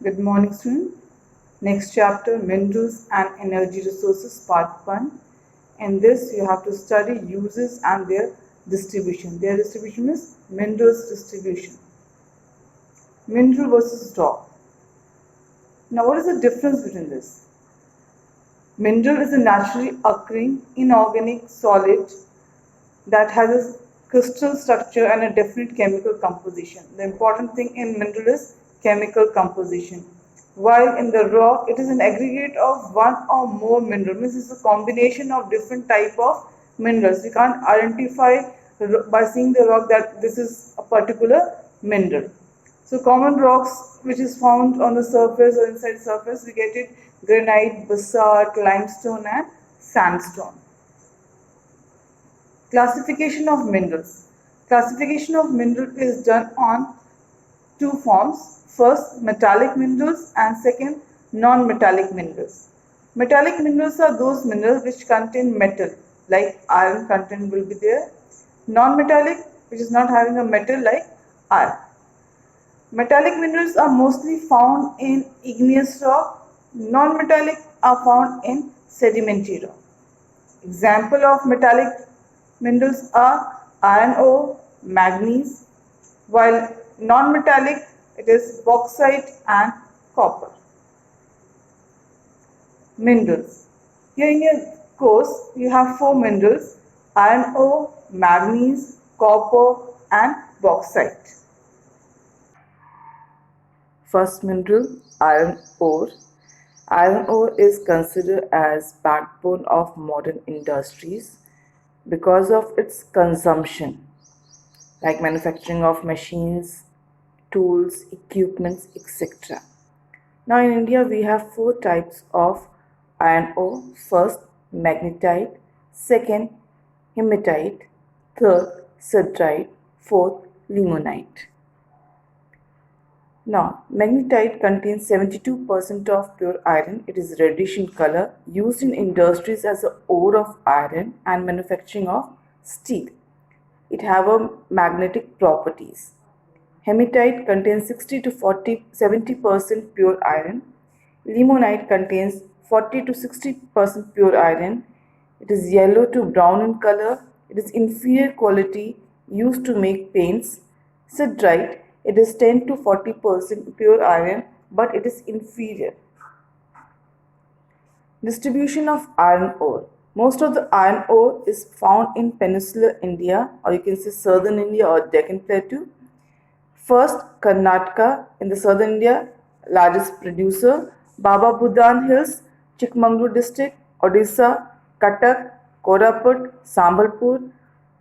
Good morning, students. Next chapter, Minerals and Energy Resources, Part 1. In this, you have to study uses and their distribution. Their distribution is minerals distribution. Mineral versus rock. Now, what is the difference between this? Mineral is a naturally occurring inorganic solid that has a crystal structure and a definite chemical composition. The important thing in mineral is chemical composition. While in the rock, it is an aggregate of one or more minerals. Means it's a combination of different type of minerals. We can't identify by seeing the rock that this is a particular mineral. So common rocks which is found on the surface or inside surface, we get it granite, basalt, limestone and sandstone. Classification of minerals. Classification of mineral is done on two forms. First, metallic minerals and second, non-metallic minerals. Metallic minerals are those minerals which contain metal, like iron content will be there. Non-metallic, which is not having a metal like iron. Metallic minerals are mostly found in igneous rock. Non-metallic are found in sedimentary rock. Example of metallic minerals are iron ore, manganese, while non-metallic it is bauxite and copper. Minerals. Here in your course you have four minerals: iron ore, manganese, copper and bauxite. First mineral, iron ore. Iron ore is considered as backbone of modern industries because of its consumption, like manufacturing of machines, tools, equipments, etc. Now in India we have four types of iron ore. First, magnetite. Second, hematite. Third, siderite. Fourth, limonite. Now, magnetite contains 72% of pure iron. It is reddish in color, used in industries as a ore of iron and manufacturing of steel. It have a magnetic properties. Hematite contains 60 to 70% pure iron. Limonite contains 40 to 60% pure iron. It is yellow to brown in color. It is inferior quality, used to make paints. Siderite, it is 10 to 40% pure iron, but it is inferior. Distribution of iron ore. Most of the iron ore is found in peninsular India, or you can say southern India or Deccan Plateau. First, Karnataka in the southern India, largest producer. Baba Budan Hills, Chikmagalur district, Odisha, Cuttack, Koraput, Sambalpur.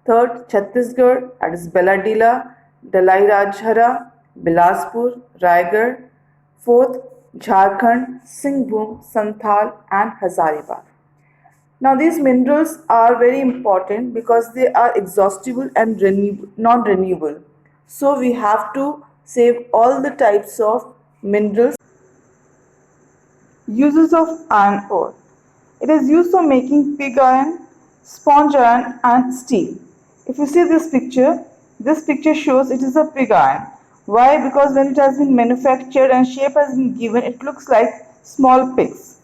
Third, Chhattisgarh, that is Beladila, Dalai Rajhara, Bilaspur, Raigad. Fourth, Jharkhand, Singhbhum, Santhal and Hazaribagh. Now these minerals are very important because they are exhaustible and non-renewable. So we have to save all the types of minerals. Uses of iron ore. It is used for making pig iron, sponge iron and steel. If you see this picture shows it is a pig iron. Why? Because when it has been manufactured and shape has been given, it looks like small pigs.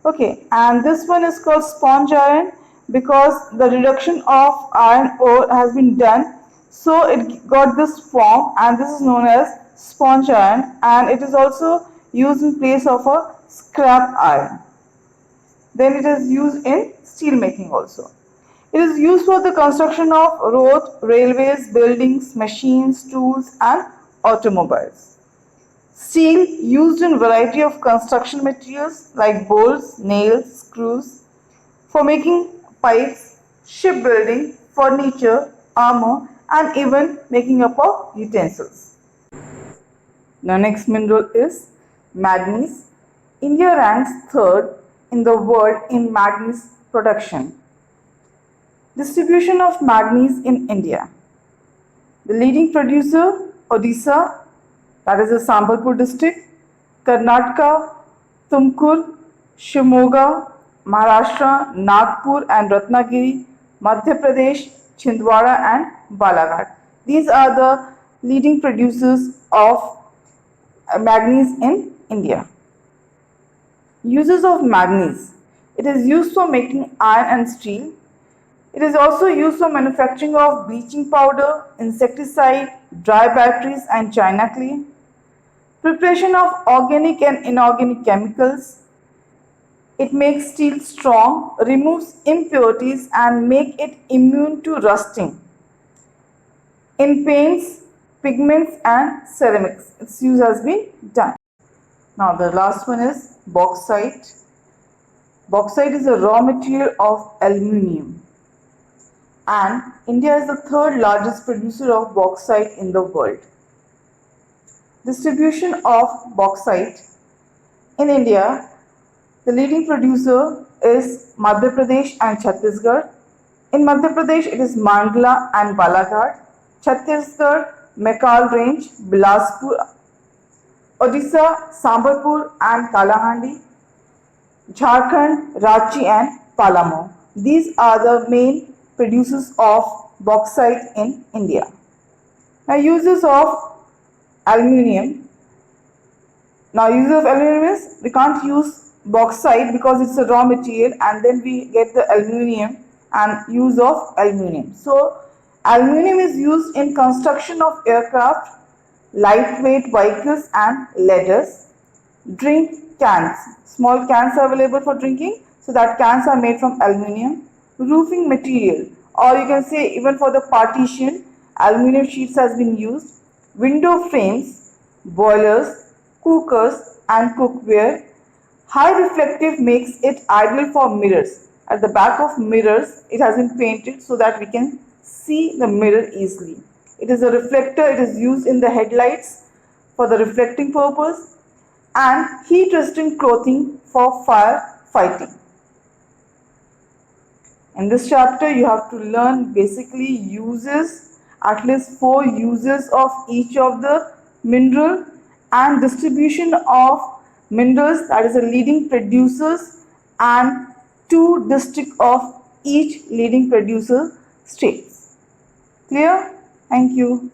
Okay, and this one is called sponge iron because the reduction of iron ore has been done, so it got this form, and this is known as sponge iron, and it is also used in place of a scrap iron. Then it is used in steel making also. It is used for the construction of roads, railways, buildings, machines, tools and automobiles. Steel used in variety of construction materials like bolts, nails, screws, for making pipes, shipbuilding, furniture, armor and even making up of utensils. The next mineral is manganese. India ranks third in the world in manganese production. Distribution of manganese in India. The leading producer, Odisha, that is the Sambalpur district, Karnataka, Tumkur, Shimoga, Maharashtra, Nagpur and Ratnagiri, Madhya Pradesh, Chhindwara and Balaghat. These are the leading producers of manganese in India. Uses of manganese. It is used for making iron and steel. It is also used for manufacturing of bleaching powder, insecticide, dry batteries and china clay, preparation of organic and inorganic chemicals. It makes steel strong, removes impurities and make it immune to rusting. In paints, pigments and ceramics, its use has been done. Now the last one is bauxite. Bauxite is a raw material of aluminium, and India is the third largest producer of bauxite in the world. Distribution of bauxite in India, the leading producer is Madhya Pradesh and Chhattisgarh. In Madhya Pradesh, it is Mandla and Balaghat. Chhattisgarh, Mekal Range, Bilaspur, Odisha, Sambalpur and Kalahandi. Jharkhand, Ranchi and Palamu. These are the main producers of bauxite in India. Now uses of aluminium. Now uses of aluminium is, we can't use bauxite because it's a raw material and then we get the aluminium and use of aluminium. So aluminium is used in construction of aircraft, lightweight vehicles and ladders. Drink cans. Small cans are available for drinking, so that cans are made from aluminium. Roofing material, or you can say even for the partition, aluminium sheets has been used. Window frames, boilers, cookers and cookware. High reflective makes it ideal for mirrors. At the back of mirrors, it has been painted so that we can see the mirror easily. It is a reflector, it is used in the headlights for the reflecting purpose, and heat resistant clothing for fire fighting. In this chapter, you have to learn basically uses, at least 4 uses of each of the mineral and distribution of minerals, that is the leading producers, and 2 districts of each leading producer states. Clear? Thank you.